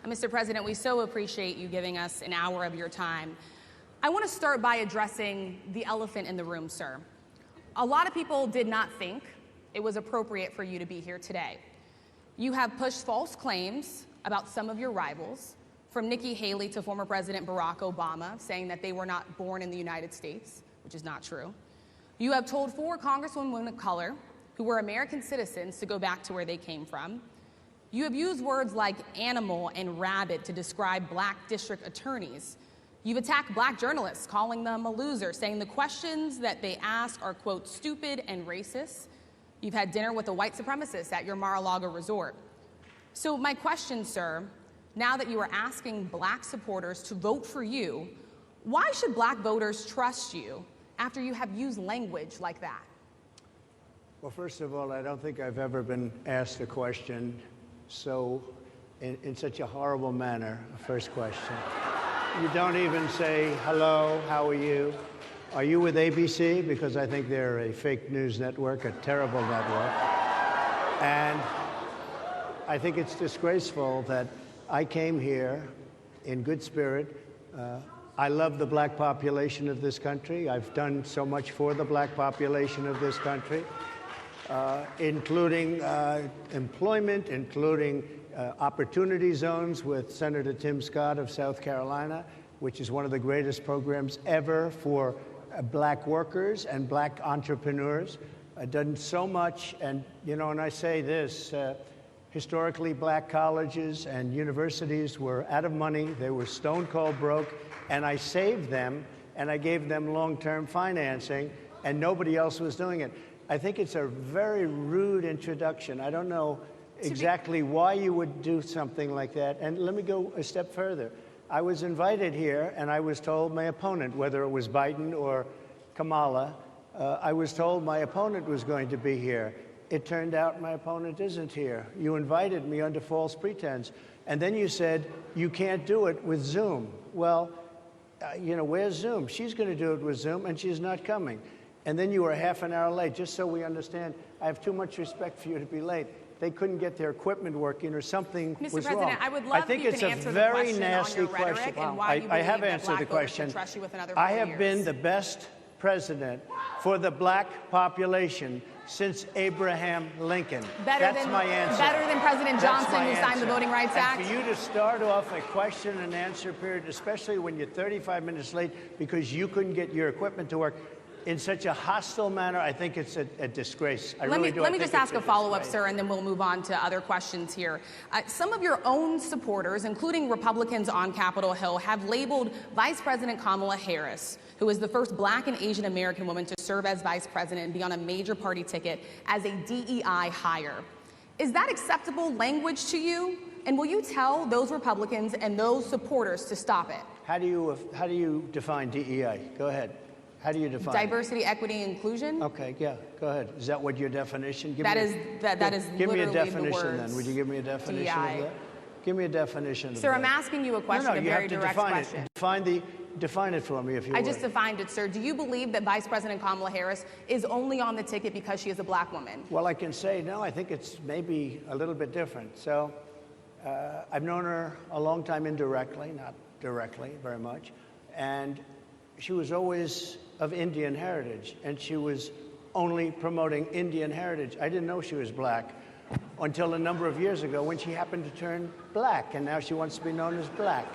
Mr. President, we so appreciate you giving us an hour of your time. I want to start by addressing the elephant in the room, sir. A lot of people did not think it was appropriate for you to be here today. You have pushed false claims about some of your rivals, from Nikki Haley to former President Barack Obama, saying that they were not born in the United States, which is not true. You have told 4 congresswomen of color who were American citizens to go back to where they came from. You have used words like animal and rabid to describe black district attorneys. You've attacked black journalists, calling them a loser, saying the questions that they ask are, quote, stupid and racist. You've had dinner with a white supremacist at your Mar-a-Lago resort. So my question, sir, now that you are asking black supporters to vote for you, why should black voters trust you after you have used language like that? Well, first of all, I don't think I've ever been asked a question in such a horrible manner. First question. You don't even say, hello, how are you? Are you with ABC? Because I think they're a fake news network, a terrible network. And I think it's disgraceful that I came here in good spirit. I love the black population of this country. I've done so much for the black population of this country, including employment, including opportunity zones with Senator Tim Scott of South Carolina, which is one of the greatest programs ever for black workers and black entrepreneurs. I've done so much, and you know, and I say this, historically black colleges and universities were out of money, they were stone cold broke, and I saved them, and I gave them long-term financing, and nobody else was doing it. I think it's a very rude introduction. I don't know exactly why you would do something like that. And let me go a step further. I was invited here, and I was told my opponent, whether it was Biden or Kamala, I was told my opponent was going to be here. It turned out my opponent isn't here. You invited me under false pretense. And then you said, you can't do it with Zoom. Well, you know, where's Zoom? She's going to do it with Zoom, and she's not coming. And then you were half an hour late. Just so we understand, I have too much respect for you to be late. They couldn't get their equipment working or something was wrong. Mr. President, I would love if you can answer the question on your rhetoric and why you believe that black voters should trust you with another 4 years. I have been the best president for the black population since Abraham Lincoln. That's my answer. Better than President Johnson, who signed the Voting Rights Act? And for you to start off a question and answer period, especially when you're 35 minutes late because you couldn't get your equipment to work, in such a hostile manner, I think it's a disgrace. Let me just ask a follow-up, sir, and then we'll move on to other questions here. Some of your own supporters, including Republicans on Capitol Hill, have labeled Vice President Kamala Harris, who is the first black and Asian American woman to serve as vice president and be on a major party ticket, as a DEI hire. Is that acceptable language to you? And will you tell those Republicans and those supporters to stop it? How do you define DEI? Go ahead. How do you define diversity, equity, inclusion? Okay, yeah, go ahead. Is that what your definition? Give me a definition then. Would you give me a definition DEI. of that? Give me a definition of that. Sir, I'm asking you a question, a very direct question. Define it for me, if you would. I just defined it, sir. Do you believe that Vice President Kamala Harris is only on the ticket because she is a black woman? Well, I can say, no, I think it's maybe a little bit different. So I've known her a long time indirectly, not directly very much. And she was always of Indian heritage, and she was only promoting Indian heritage. I didn't know she was black until a number of years ago when she happened to turn black, and now she wants to be known as black.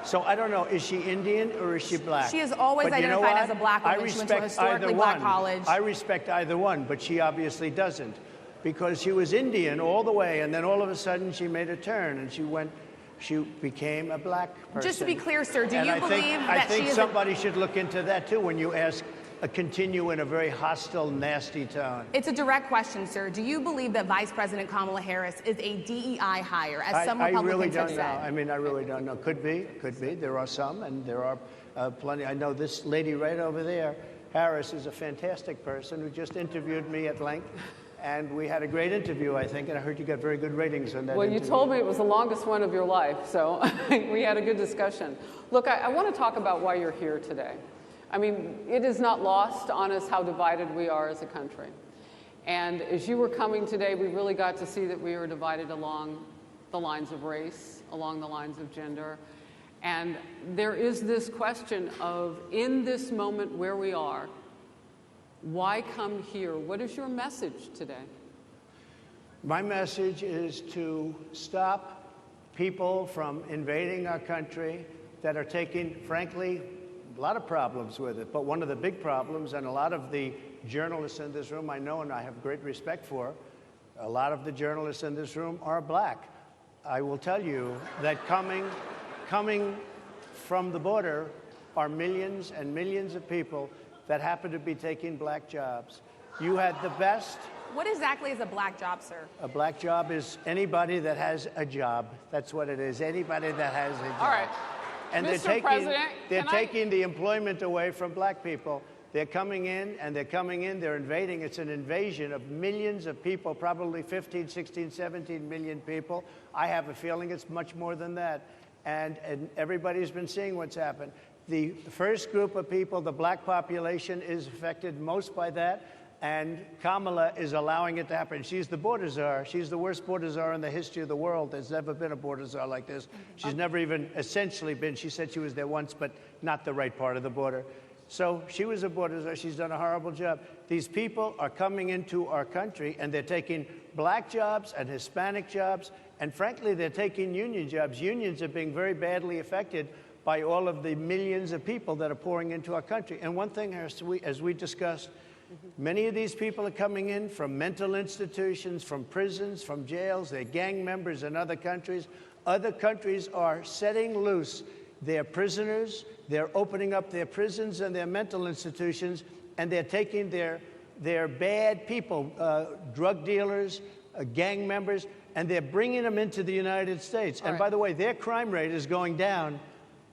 So I don't know, is she Indian or is she black? She has always identified as a black woman. She went to a historically black college. I respect either one, but she obviously doesn't, because she was Indian all the way, and then all of a sudden she made a turn, and she became a black person. Just to be clear, sir, do you believe that I think somebody should look into that, too, when you continue in a very hostile, nasty tone. It's a direct question, sir. Do you believe that Vice President Kamala Harris is a DEI hire, as some Republicans have said? I really don't know. I really don't know. Could be. There are some, and there are plenty. I know this lady right over there, Harris, is a fantastic person who just interviewed me at length. And we had a great interview, I think, and I heard you got very good ratings on that interview. Well, you told me it was the longest one of your life, so we had a good discussion. Look, I want to talk about why you're here today. I mean, it is not lost on us how divided we are as a country. And as you were coming today, we really got to see that we were divided along the lines of race, along the lines of gender. And there is this question of, in this moment where we are, why come here? What is your message today? My message is to stop people from invading our country that are taking, frankly, a lot of problems with it. But one of the big problems, and a lot of the journalists in this room I know and I have great respect for, a lot of the journalists in this room are black. I will tell you that coming from the border are millions and millions of people that happen to be taking black jobs. You had the best. What exactly is a black job, sir? A black job is anybody that has a job. That's what it is. Anybody that has a job. All right. And Mr. they're taking the employment away from black people. They're coming in, they're invading. It's an invasion of millions of people, probably 15, 16, 17 million people. I have a feeling it's much more than that. And everybody's been seeing what's happened. The first group of people, the black population, is affected most by that. And Kamala is allowing it to happen. She's the border czar. She's the worst border czar in the history of the world. There's never been a border czar like this. She's never even essentially been. She said she was there once, but not the right part of the border. So she was a border czar. She's done a horrible job. These people are coming into our country, and they're taking black jobs and Hispanic jobs, and frankly, they're taking union jobs. Unions are being very badly affected by all of the millions of people that are pouring into our country. And one thing, as we discussed, many of these people are coming in from mental institutions, from prisons, from jails. They're gang members in other countries. Other countries are setting loose their prisoners. They're opening up their prisons and their mental institutions, and they're taking their bad people, drug dealers, gang members, and they're bringing them into the United States. And by the way, their crime rate is going down,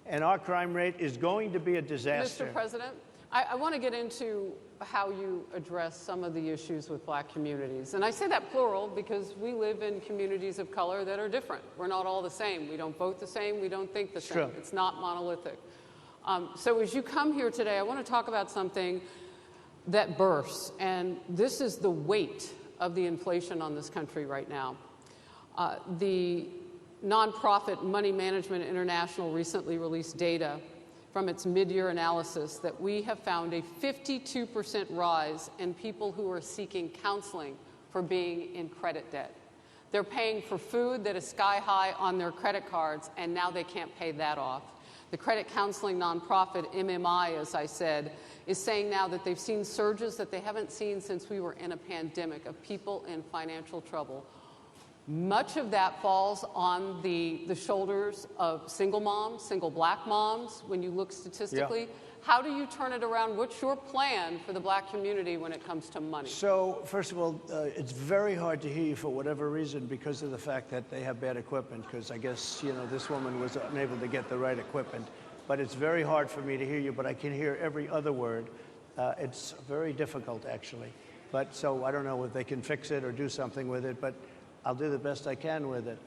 and our crime rate is going to be a disaster. Mr. President, I want to get into how you address some of the issues with black communities. And I say that plural because we live in communities of color that are different. We're not all the same. We don't vote the same. We don't think the same. True. It's not monolithic. So as you come here today, I want to talk about something that bursts, and this is the weight of the inflation on this country right now. The nonprofit Money Management International recently released data from its mid-year analysis that we have found a 52% rise in people who are seeking counseling for being in credit debt. They're paying for food that is sky high on their credit cards, and now they can't pay that off. The credit counseling nonprofit MMI, as I said, is saying now that they've seen surges that they haven't seen since we were in a pandemic of people in financial trouble. Much of that falls on the shoulders of single moms, single black moms, when you look statistically. Yeah. How do you turn it around? What's your plan for the black community when it comes to money? So, first of all, it's very hard to hear you for whatever reason because of the fact that they have bad equipment, because I guess, you know, this woman was unable to get the right equipment. But it's very hard for me to hear you, but I can hear every other word. It's very difficult, actually. But so I don't know if they can fix it or do something with it, but I'll do the best I can with it.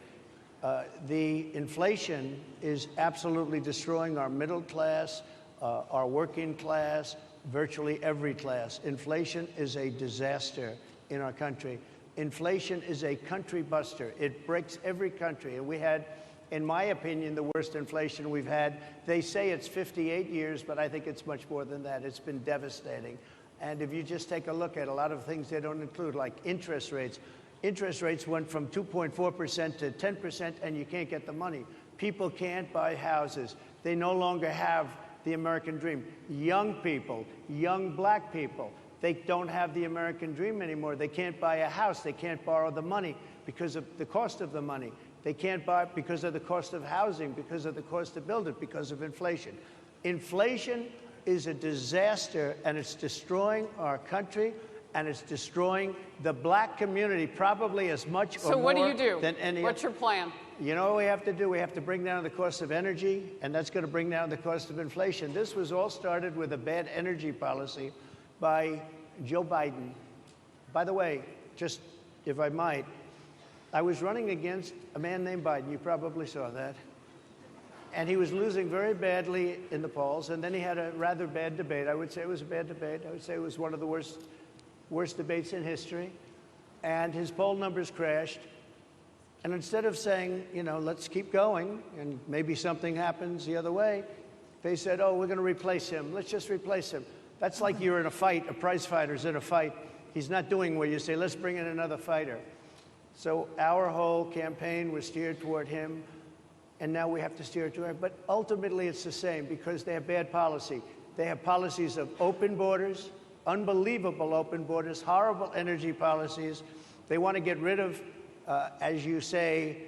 The inflation is absolutely destroying our middle class, our working class, virtually every class. Inflation is a disaster in our country. Inflation is a country buster. It breaks every country. And we had, in my opinion, the worst inflation we've had. They say it's 58 years, but I think it's much more than that. It's been devastating. And if you just take a look at a lot of things they don't include, like interest rates. Interest rates went from 2.4% to 10%, and you can't get the money. People can't buy houses. They no longer have the American dream. Young people, young black people, they don't have the American dream anymore. They can't buy a house. They can't borrow the money because of the cost of the money. They can't buy it because of the cost of housing, because of the cost to build it, because of inflation. Inflation is a disaster, and it's destroying our country, and it's destroying the black community probably as much or more than any. So what do you do? What's your plan? You know what we have to do? We have to bring down the cost of energy, and that's going to bring down the cost of inflation. This was all started with a bad energy policy by Joe Biden. By the way, just if I might, I was running against a man named Biden. You probably saw that. And he was losing very badly in the polls, and then he had a rather bad debate. I would say it was a bad debate. I would say it was one of the worst debates in history. And his poll numbers crashed. And instead of saying, you know, let's keep going and maybe something happens the other way, they said, oh, we're going to replace him. Let's just replace him. That's like you're in a fight, a prize fighter's in a fight. He's not doing what you say, let's bring in another fighter. So our whole campaign was steered toward him, and now we have to steer it toward him. But ultimately it's the same because they have bad policy. They have policies of open borders, unbelievable open borders, horrible energy policies. They want to get rid of, as you say,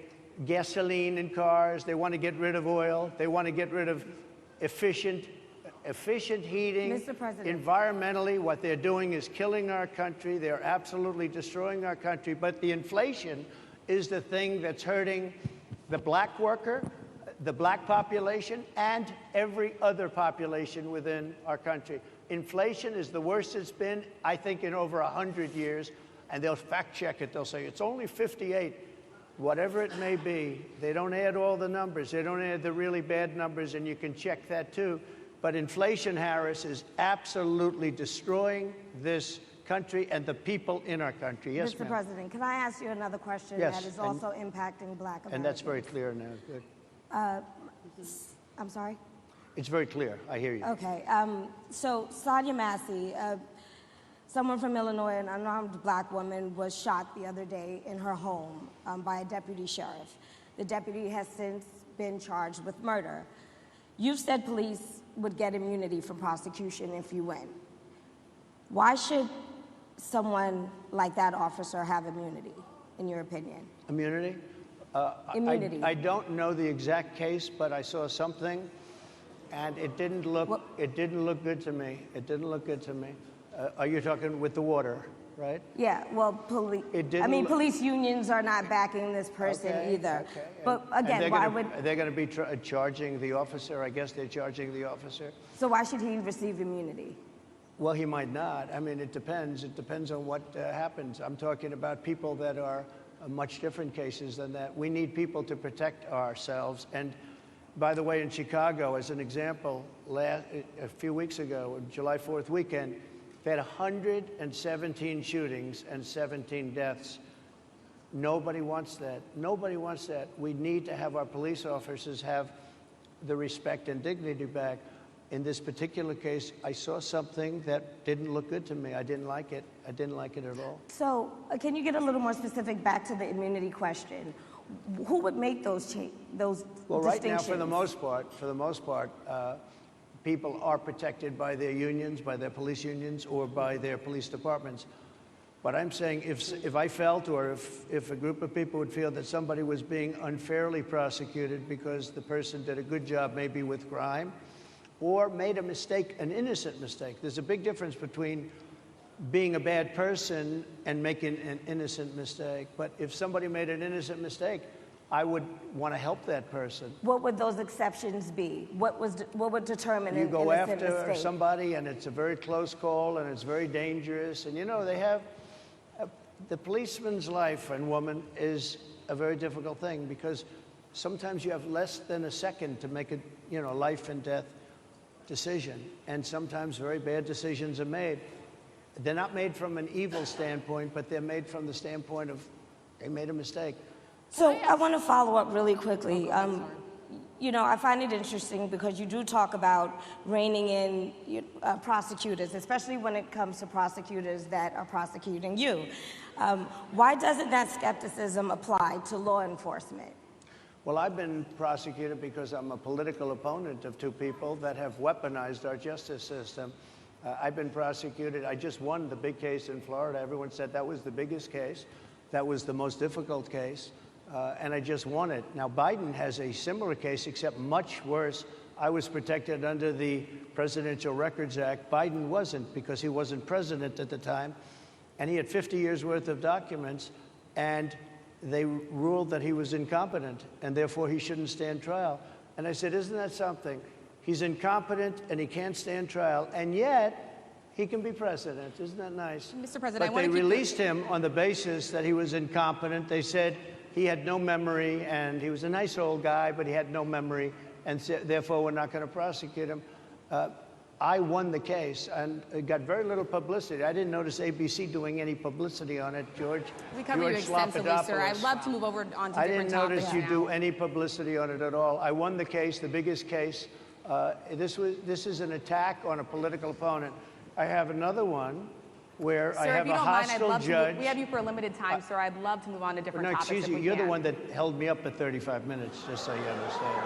gasoline in cars. They want to get rid of oil. They want to get rid of efficient heating. Mr. President. Environmentally, what they're doing is killing our country. They're absolutely destroying our country. But the inflation is the thing that's hurting the black worker, the black population, and every other population within our country. Inflation is the worst it's been, I think, in over 100 years. And they'll fact check it. They'll say, it's only 58. Whatever it may be, they don't add all the numbers. They don't add the really bad numbers, and you can check that too. But inflation, Harris, is absolutely destroying this country and the people in our country. Yes, Mr. President, can I ask you another question Yes, that is also impacting Black Americans? And that's very clear now. Good. I'm sorry? It's very clear. I hear you. Okay. So Sonia Massey, someone from Illinois, an unarmed black woman, was shot the other day in her home by a deputy sheriff. The deputy has since been charged with murder. You've said police would get immunity from prosecution if you win. Why should someone like that officer have immunity, in your opinion? Immunity? Immunity. I don't know the exact case, but I saw something, and it didn't look good to me. It didn't look good to me. Are you talking with the water, right? Yeah, well, police unions are not backing this person either. Okay. But again, why would... They're going to be charging the officer. I guess they're charging the officer. So why should he receive immunity? Well, he might not. I mean, it depends. It depends on what happens. I'm talking about people that are much different cases than that. We need people to protect ourselves. And by the way, in Chicago, as an example, a few weeks ago, July 4th weekend, they had 117 shootings and 17 deaths. Nobody wants that. Nobody wants that. We need to have our police officers have the respect and dignity back. In this particular case, I saw something that didn't look good to me. I didn't like it. I didn't like it at all. So can you get a little more specific back to the immunity question? Who would make those Well, right now, for the most part, people are protected by their unions, by their police unions, or by their police departments. But I'm saying if I felt, or if a group of people would feel that somebody was being unfairly prosecuted because the person did a good job maybe with crime, or made a mistake, an innocent mistake. There's a big difference between being a bad person and making an innocent mistake. But if somebody made an innocent mistake, I would want to help that person. What would those exceptions be? What would determine an innocent mistake? You go after somebody and it's a very close call and it's very dangerous. And you know, they have, the policeman's life and woman is a very difficult thing because sometimes you have less than a second to make a life and death decision. And sometimes very bad decisions are made. They're not made from an evil standpoint, but they're made from the standpoint of they made a mistake. So I want to follow up really quickly. I find it interesting because you do talk about reining in prosecutors, especially when it comes to prosecutors that are prosecuting you. Why doesn't that skepticism apply to law enforcement? Well, I've been prosecuted because I'm a political opponent of two people that have weaponized our justice system. I've been prosecuted. I just won the big case in Florida. Everyone said that was the biggest case. That was the most difficult case. And I just won it. Now, Biden has a similar case, except much worse. I was protected under the Presidential Records Act. Biden wasn't because he wasn't president at the time. And he had 50 years worth of documents. And they ruled that he was incompetent, and therefore he shouldn't stand trial. And I said, isn't that something? He's incompetent, and he can't stand trial, and yet he can be president. Isn't that nice? Mr. President, but they released him on the basis that he was incompetent. They said he had no memory, and he was a nice old guy, but he had no memory, and therefore we're not going to prosecute him. I won the case, and it got very little publicity. I didn't notice ABC doing any publicity on it, George. We cover you extensively, sir. I'd love to move over onto different topics. I didn't notice you now. do any publicity on it at all. I won the case, the biggest case. This is an attack on a political opponent. I have another one where Sir, I have if you a don't mind, hostile I'd love judge. To we have you for a limited time, sir. I'd love to move on to different No, topics. excuse you. if we You're the can. one that held me up at 35 minutes, just so you understand.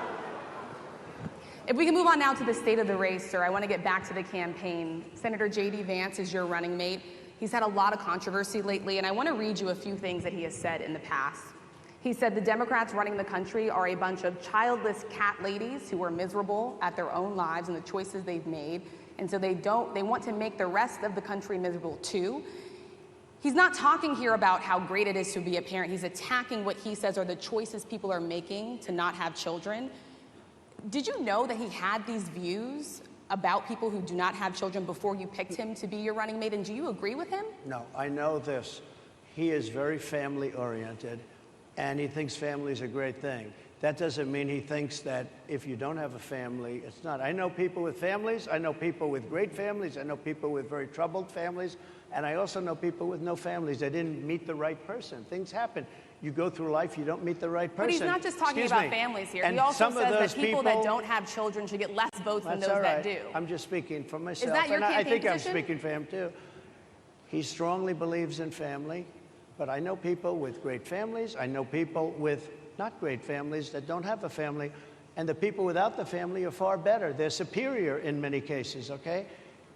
If we can move on now to the state of the race, sir, I want to get back to the campaign. Senator J.D. Vance is your running mate. He's had a lot of controversy lately, and I want to read you a few things that he has said in the past. He said the Democrats running the country are a bunch of childless cat ladies who are miserable at their own lives and the choices they've made, and so they want to make the rest of the country miserable too. He's not talking here about how great it is to be a parent. He's attacking what he says are the choices people are making to not have children. Did you know that he had these views about people who do not have children before you picked him to be your running mate, and do you agree with him? No, I know this. He is very family-oriented, and he thinks family is a great thing. That doesn't mean he thinks that if you don't have a family, it's not. I know people with families. I know people with great families. I know people with very troubled families. And I also know people with no families. They didn't meet the right person. Things happen. You go through life, you don't meet the right person. But he's not just talking about families here. And he also some says of those that people that don't have children should get less votes than those that do. I'm just speaking for myself. Is that your and I campaign think position? I'm speaking for him too. He strongly believes in family, but I know people with great families. I know people with not great families that don't have a family. And the people without the family are far better. They're superior in many cases, okay?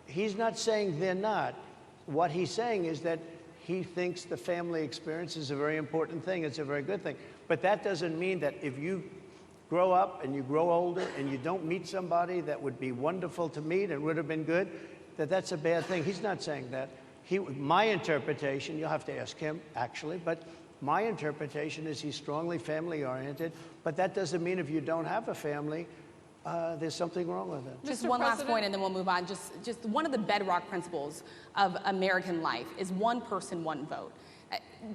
He's not saying they're not. What he's saying is that he thinks the family experience is a very important thing. It's a very good thing. But that doesn't mean that if you grow up and you grow older and you don't meet somebody that would be wonderful to meet and would have been good, that that's a bad thing. He's not saying that. My interpretation, you'll have to ask him, actually, but my interpretation is he's strongly family-oriented, but that doesn't mean if you don't have a family, there's something wrong with it. Just Mr. one last President? point, and then we'll move on. Just one of the bedrock principles of American life is one person, one vote.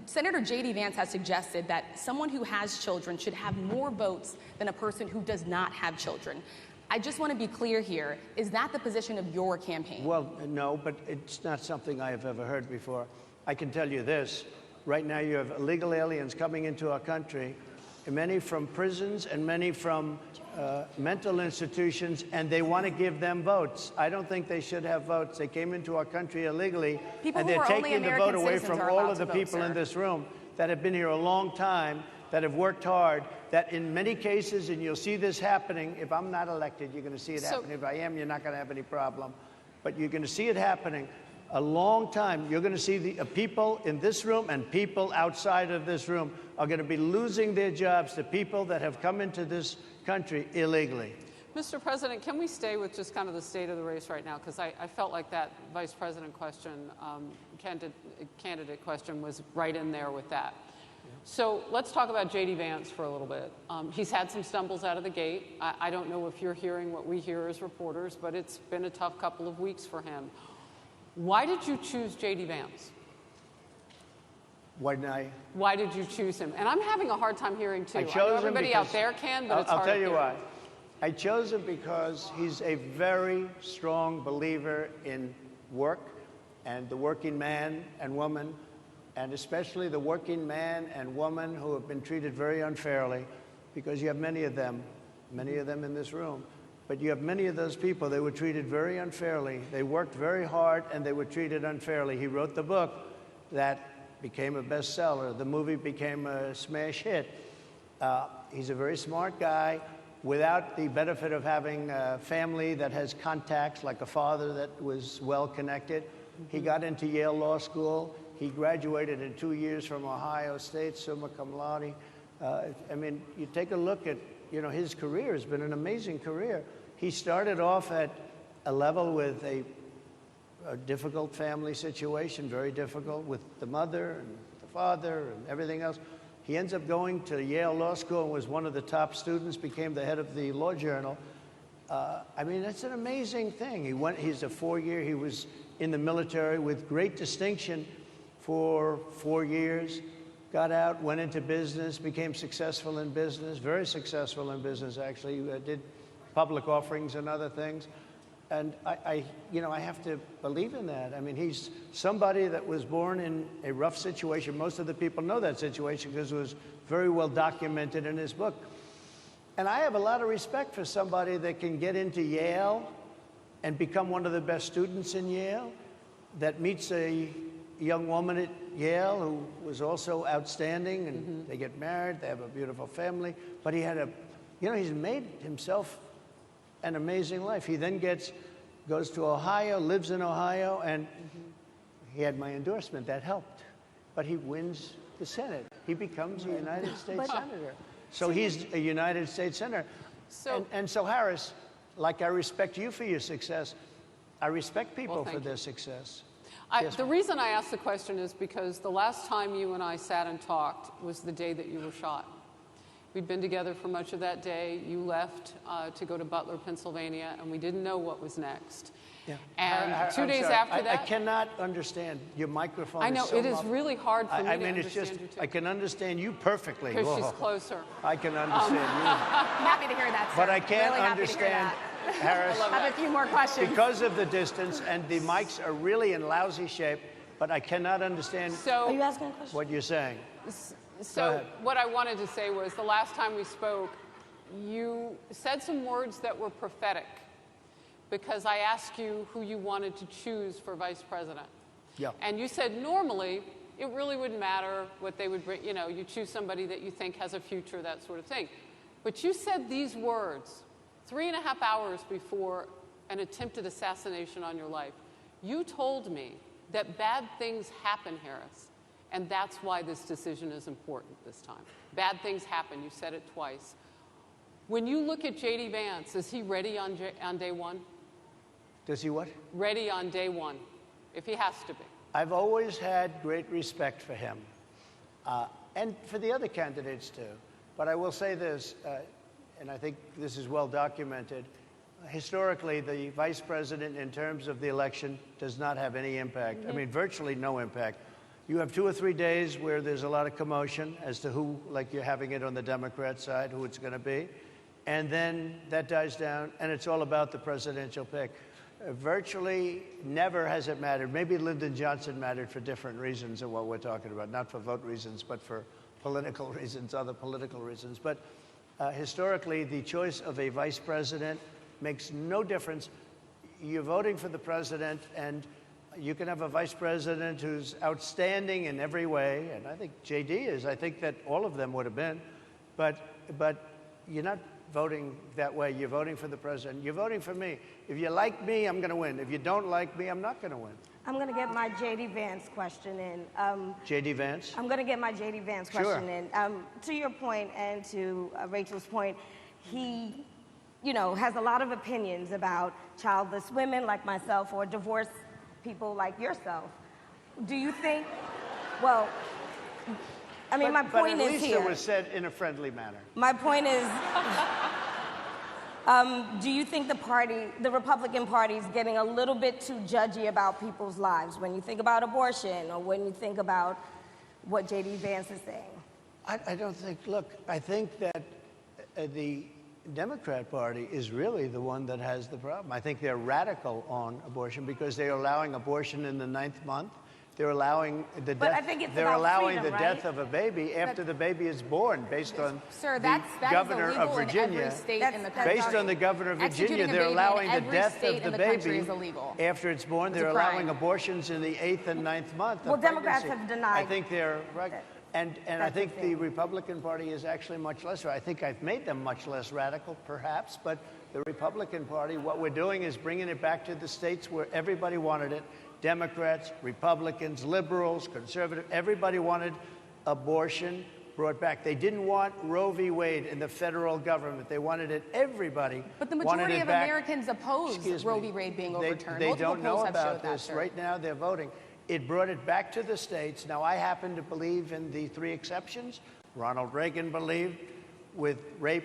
Senator J.D. Vance has suggested that someone who has children should have more votes than a person who does not have children. I just want to be clear here. Is that the position of your campaign? Well, no, but it's not something I have ever heard before. I can tell you this. Right now you have illegal aliens coming into our country, many from prisons and many from mental institutions, and they want to give them votes. I don't think they should have votes. They came into our country illegally, People and who they're are only taking the American vote away citizens from are all allowed of the to vote, people in sir. this room that have been here a long time, that have worked hard, that in many cases, and you'll see this happening, if I'm not elected, you're going to see it happening. If I am, you're not going to have any problem. But you're going to see it happening a long time. You're going to see the people in this room and people outside of this room are going to be losing their jobs to people that have come into this country illegally. Mr. President, can we stay with just kind of the state of the race right now? Because I felt like that vice president question, candidate question was right in there with that. So let's talk about J.D. Vance for a little bit. He's had some stumbles out of the gate. I don't know if you're hearing what we hear as reporters, but it's been a tough couple of weeks for him. Why did you choose J.D. Vance? Why did you choose him? And I'm having a hard time hearing too. I I know chose him everybody because out there can, but it's hard I'll tell to you hear. why. I chose him because he's a very strong believer in work and the working man and woman, and especially the working man and woman who have been treated very unfairly, because you have many of them in this room. But you have many of those people, they were treated very unfairly. They worked very hard and they were treated unfairly. He wrote the book that became a bestseller. The movie became a smash hit. He's a very smart guy without the benefit of having a family that has contacts, like a father that was well connected. He got into Yale Law School. He graduated in 2 years from Ohio State, summa cum laude. I mean, you take a look at, his career has been an amazing career. He started off at a level with a difficult family situation, very difficult with the mother and the father and everything else. He ends up going to Yale Law School and was one of the top students, became the head of the Law Journal. I mean, that's an amazing thing. He's a 4-year, he was in the military with great distinction for 4 years, got out, went into business, became successful in business, very successful in business, actually. Did public offerings and other things. And I have to believe in that. I mean, he's somebody that was born in a rough situation. Most of the people know that situation because it was very well documented in his book. And I have a lot of respect for somebody that can get into Yale and become one of the best students in Yale, that meets a young woman at Yale who was also outstanding, and they get married, they have a beautiful family. But he had he's made himself an amazing life. He then goes to Ohio, lives in Ohio, and he had my endorsement. That helped. But he wins the Senate. He becomes a United States Senator. So he's a United States Senator. And so, Harris, like I respect you for your success, I respect people for their success. The reason I asked the question is because the last time you and I sat and talked was the day that you were shot. We'd been together for much of that day. You left to go to Butler, Pennsylvania, and we didn't know what was next. Yeah. And 2 days after that... I cannot understand. Your microphone I know, is so it is really hard for me to understand you too. I can understand you perfectly. Because she's closer. I can understand you. I'm happy to hear that, sir. But I can't really understand, Harris, I have a few more questions. because of the distance, and the mics are really in lousy shape, but I cannot understand Are you asking a question? what you're saying. So what I wanted to say was the last time we spoke, you said some words that were prophetic because I asked you who you wanted to choose for vice president. Yeah. And you said normally it really wouldn't matter what they would bring, you choose somebody that you think has a future, that sort of thing. But you said these words 3.5 hours before an attempted assassination on your life. You told me that bad things happen, Harris. And that's why this decision is important this time. Bad things happen. You said it twice. When you look at J.D. Vance, is he ready on day one? Does he what? Ready on day one, if he has to be. I've always had great respect for him, and for the other candidates too. But I will say this, and I think this is well documented. Historically, the vice president, in terms of the election, does not have any impact. I mean, virtually no impact. You have 2 or 3 days where there's a lot of commotion as to who, like you're having it on the Democrat side, who it's going to be. And then that dies down, and it's all about the presidential pick. Virtually never has it mattered. Maybe Lyndon Johnson mattered for different reasons than what we're talking about, not for vote reasons, but for political reasons, other political reasons. But historically, the choice of a vice president makes no difference. You're voting for the president, and you can have a vice president who's outstanding in every way, and I think J.D. is. I think that all of them would have been. But you're not voting that way. You're voting for the president. You're voting for me. If you like me, I'm going to win. If you don't like me, I'm not going to win. I'm going to get my J.D. Vance question in. J.D. Vance? I'm going to get my J.D. Vance question in. To your point and to Rachel's point, he, has a lot of opinions about childless women like myself or divorced people like yourself. Do you think, my point is here. But at least it was said in a friendly manner. My point is, do you think the Republican Party is getting a little bit too judgy about people's lives when you think about abortion or when you think about what J.D. Vance is saying? I don't think, look, I think that the Democrat Party is really the one that has the problem. I think they're radical on abortion because they're allowing abortion in the 9th month. They're allowing the death. But I think it's they're about allowing freedom, the death of a baby after the baby is born, based on the governor of Virginia. In every state in the country. Based on the governor of Virginia, they're allowing the death of the baby after it's born. They're allowing abortions in the 8th and 9th month. Well, Democrats have denied. I think they're right. And I think the Republican Party is actually much less. I think I've made them much less radical, perhaps, but the Republican Party, what we're doing is bringing it back to the states where everybody wanted it. Democrats, Republicans, liberals, conservative, everybody wanted abortion brought back. They didn't want Roe v. Wade in the federal government. They wanted it, everybody But the wanted majority it of back. Americans oppose Roe v. Wade being overturned. They Multiple don't know polls have about showed that, this. sir. Right now, they're voting. It brought it back to the states. Now, I happen to believe in the 3 exceptions. Ronald Reagan believed with rape,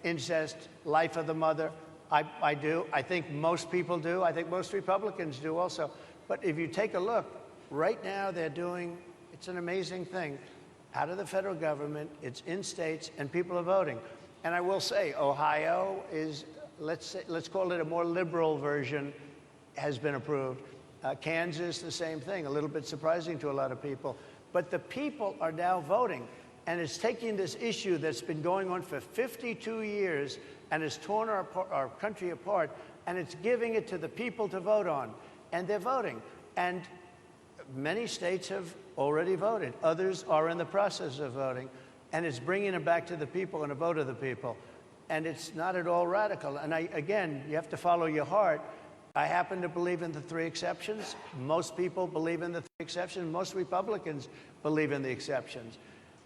incest, life of the mother. I do. I think most people do. I think most Republicans do also. But if you take a look, right now they're doing, it's an amazing thing, out of the federal government, it's in states, and people are voting. And I will say, Ohio is let's call it a more liberal version, has been approved. Kansas, the same thing, a little bit surprising to a lot of people. But the people are now voting, and it's taking this issue that's been going on for 52 years and has torn our country apart, and it's giving it to the people to vote on, and they're voting. And many states have already voted. Others are in the process of voting, and it's bringing it back to the people and a vote of the people. And it's not at all radical. And again, you have to follow your heart. I happen to believe in the 3 exceptions. Most people believe in the 3 exceptions. Most Republicans believe in the exceptions.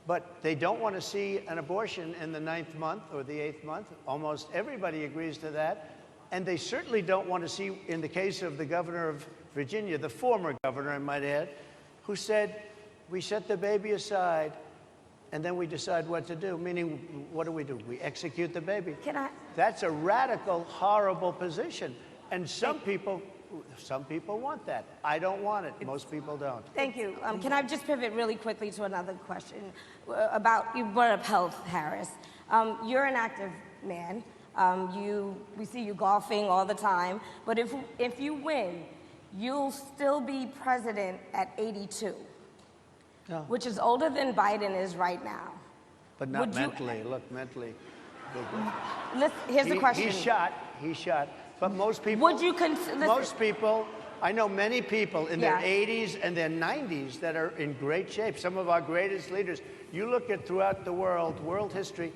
But they don't want to see an abortion in the 9th month or the 8th month. Almost everybody agrees to that. And they certainly don't want to see, in the case of the governor of Virginia, the former governor, I might add, who said, we set the baby aside and then we decide what to do. Meaning, what do? We execute the baby. That's a radical, horrible position. And some people want that. I don't want it. Most people don't. Thank you. Can I just pivot really quickly to another question about, you brought up health, Harris. You're an active man. We see you golfing all the time. But if you win, you'll still be president at 82, which is older than Biden is right now. But not mentally. Look, mentally. Here's the question. He's shot. But most people, would you most people, I know many people in their 80s and their 90s that are in great shape. Some of our greatest leaders. You look at throughout the world history,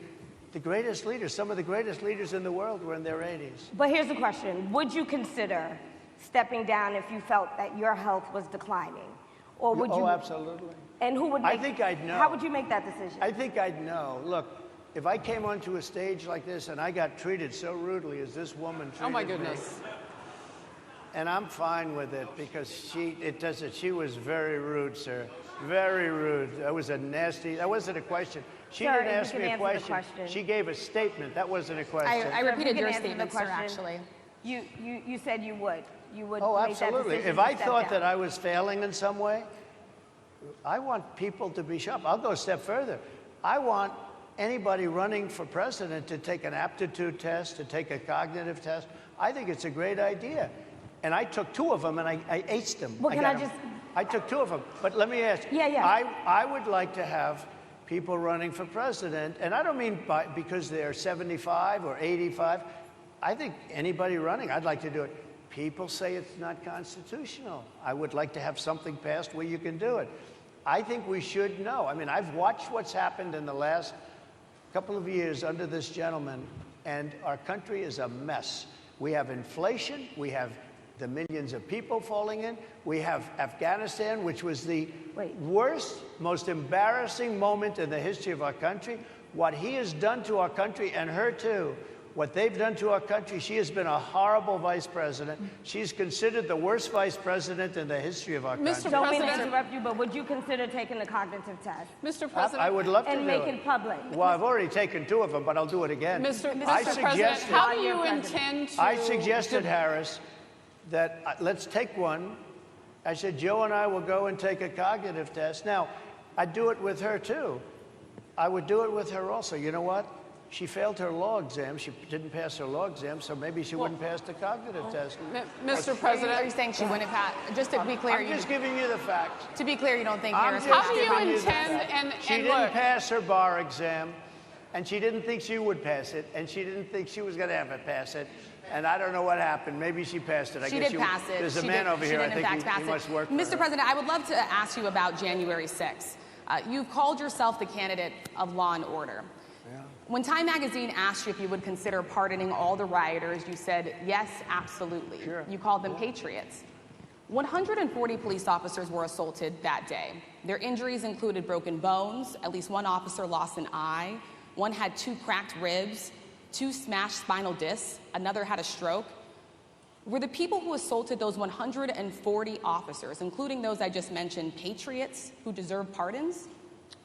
the greatest leaders, some of the greatest leaders in the world were in their 80s. But here's the question. Would you consider stepping down if you felt that your health was declining? Or would you? Oh, absolutely. And who would make, I think I'd know. How would you make that decision? I think I'd know. Look, if I came onto a stage like this and I got treated so rudely as this woman treated me. Oh my goodness. And I'm fine with it because she was very rude, sir. Very rude. That was that wasn't a question. She didn't ask me a question. She gave a statement. That wasn't a question. I repeated your statement, sir, actually. You said you would. You would Oh, make that absolutely. decision If I to step thought down. that I was failing in some way, I want people to be sharp. I'll go a step further. I want anybody running for president to take an aptitude test, to take a cognitive test. I think it's a great idea. And I took 2 of them and I aced them. Well, I took 2 of them. But let me ask you, I would like to have people running for president, and I don't mean because they're 75 or 85. I think anybody running, I'd like to do it. People say it's not constitutional. I would like to have something passed where you can do it. I think we should know. I mean, I've watched what's happened in the last couple of years under this gentleman, and our country is a mess. We have inflation. We have the millions of people falling in. We have Afghanistan, which was the worst, most embarrassing moment in the history of our country. What he has done to our country, and her too, what they've done to our country, she has been a horrible vice president. She's considered the worst vice president in the history of our country. Mr. Don't mean to President, interrupt you, but would you consider taking the cognitive test? Mr. President, I would love to and do make it. it public. Well, I've already taken 2 of them, but I'll do it again. Mr. I President, how do you intend to? I suggested, Harris, that let's take one. I said, Joe and I will go and take a cognitive test. Now, I'd do it with her, too. I would do it with her also. You know what? She failed her law exam. She didn't pass her law exam, so maybe she wouldn't pass the cognitive test. Mr. President, Are you saying she wouldn't pass? Just to be clear, I'm just giving you the facts. to be clear, you don't think I'm Harris just how do you giving the intend, facts. She and didn't look, pass her bar exam, and she didn't think she would pass it, and she didn't think she was going to ever pass it. And I don't know what happened. Maybe she passed it. She did pass it. There's a She man did- over she here. did I in think fact pass he it. must work for Mr. her. President, I would love to ask you about January 6th. You've called yourself the candidate of law and order. Yeah. When Time Magazine asked you if you would consider pardoning all the rioters, you said, yes, absolutely. Sure. You called them patriots. 140 police officers were assaulted that day. Their injuries included broken bones, at least 1 officer lost an eye, 1 had 2 cracked ribs, 2 smashed spinal discs, another had a stroke. Were the people who assaulted those 140 officers, including those I just mentioned, patriots who deserve pardons?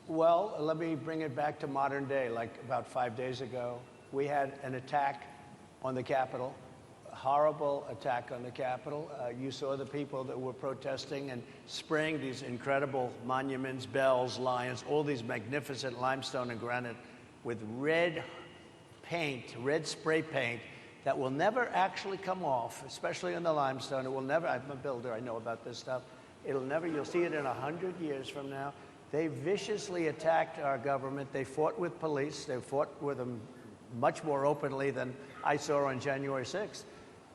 Well, let me bring it back to modern day. Like about 5 days ago, we had an attack on the Capitol, a horrible attack on the Capitol. You saw the people that were protesting and spraying these incredible monuments, bells, lions, all these magnificent limestone and granite with red paint, red spray paint, that will never actually come off, especially in the limestone. It will never, I'm a builder, I know about this stuff. It'll never, you'll see it in 100 years from now. They viciously attacked our government. They fought with police. They fought with them much more openly than I saw on January 6th.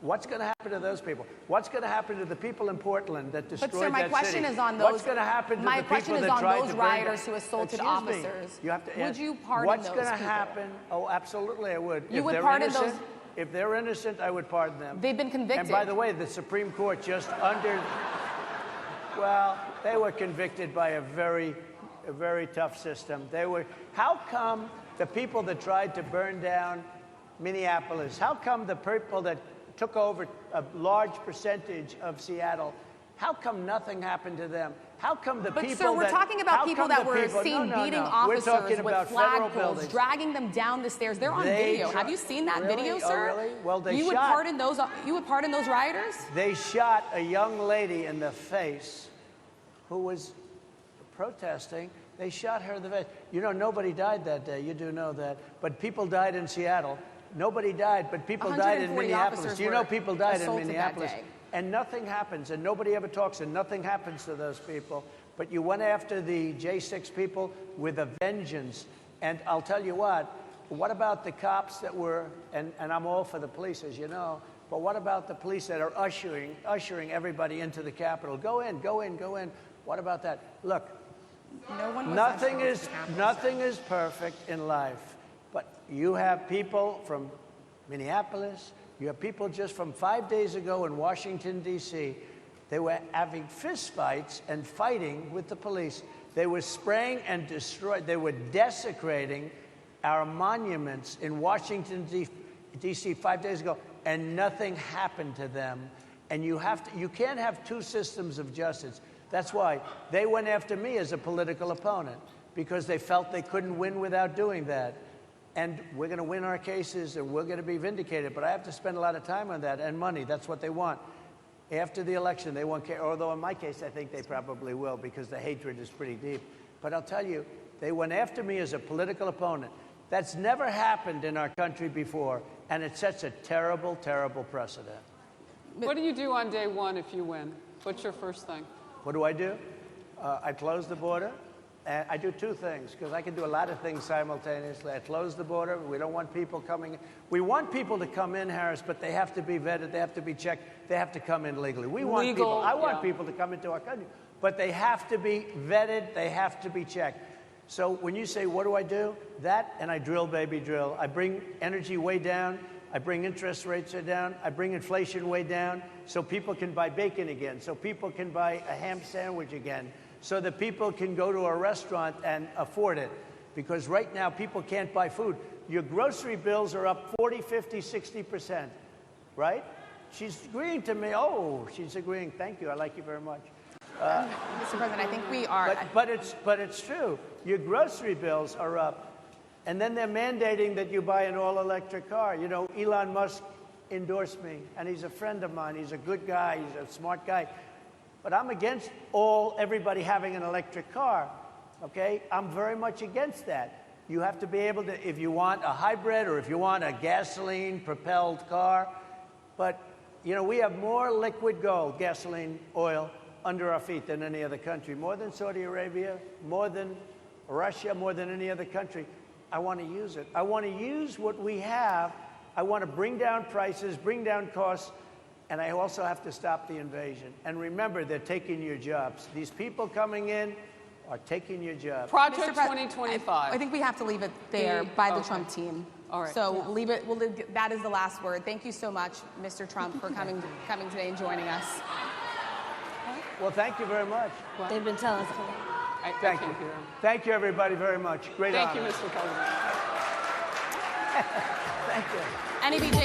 What's going to happen to those people? What's going to happen to the people in Portland that destroyed that city? But sir, my question is on those. What's going to happen to my the people question is that on tried those to rioters who assaulted Excuse officers. Me. You have to would ask, you pardon what's those going to people? happen? Oh, absolutely, I would. You if would they're pardon innocent, those? If they're innocent, I would pardon them. They've been convicted. And by the way, the Supreme Court just well, they were convicted by a very tough system. How come the people that tried to burn down Minneapolis, how come the people that took over a large percentage of Seattle, how come nothing happened to them? How come the people sir, we're talking about people that were seen beating officers with flagpoles, dragging them down the stairs. They're on video. Have you seen that video, sir? Oh, really? Well, you would pardon those rioters? They shot a young lady in the face who was protesting. They shot her in the face. You know, nobody died that day. You do know that. But people died in Seattle. Nobody died, but people died in Minneapolis. You know people died in Minneapolis. And nothing happens, and nobody ever talks, and nothing happens to those people. But you went after the J6 people with a vengeance. And I'll tell you what about the cops that were, and I'm all for the police, as you know, but what about the police that are ushering everybody into the Capitol? Go in, go in, go in. What about that? Look, nothing is perfect in life, but you have people from Minneapolis, you have people just from 5 days ago in Washington, D.C. They were having fistfights and fighting with the police. They were spraying and destroying. They were desecrating our monuments in Washington, D.C. 5 days ago, and nothing happened to them. And you can't have two systems of justice. That's why they went after me as a political opponent, because they felt they couldn't win without doing that. And we're going to win our cases, and we're going to be vindicated. But I have to spend a lot of time on that, and money. That's what they want. After the election, they won't care. Although in my case, I think they probably will, because the hatred is pretty deep. But I'll tell you, they went after me as a political opponent. That's never happened in our country before, and it sets a terrible, terrible precedent. What do you do on day one if you win? What's your first thing? What do? I close the border. And I do two things, because I can do a lot of things simultaneously. I close the border. We don't want people coming in. We want people to come in, Harris, but they have to be vetted. They have to be checked. They have to come in legally. I want people to come into our country, but they have to be vetted. They have to be checked. So when you say, what do? That, and I drill, baby, drill. I bring energy way down. I bring interest rates down. I bring inflation way down so people can buy bacon again, so people can buy a ham sandwich again, so that people can go to a restaurant and afford it. Because right now, people can't buy food. Your grocery bills are up 40, 50, 60%, right? She's agreeing to me. Oh, she's agreeing. Thank you. I like you very much. Mr. President, I think we are. But it's true. Your grocery bills are up. And then they're mandating that you buy an all-electric car. You know, Elon Musk endorsed me, and he's a friend of mine. He's a good guy. He's a smart guy. But I'm against everybody having an electric car, okay? I'm very much against that. You have to be able to, if you want a hybrid or if you want a gasoline-propelled car. But, you know, we have more liquid gold, gasoline, oil, under our feet than any other country. More than Saudi Arabia, more than Russia, more than any other country. I want to use it. I want to use what we have. I want to bring down prices, bring down costs, and I also have to stop the invasion. And remember, they're taking your jobs. These people coming in are taking your jobs. Project 2025. I think we have to leave it there by the Trump team. All right. So leave it. That is the last word. Thank you so much, Mr. Trump, for coming today and joining us. Well, thank you very much. They've been telling us. Thank you. Thank you, everybody, very much. Great honor. Thank you, Mr. President. Thank you. NEBJ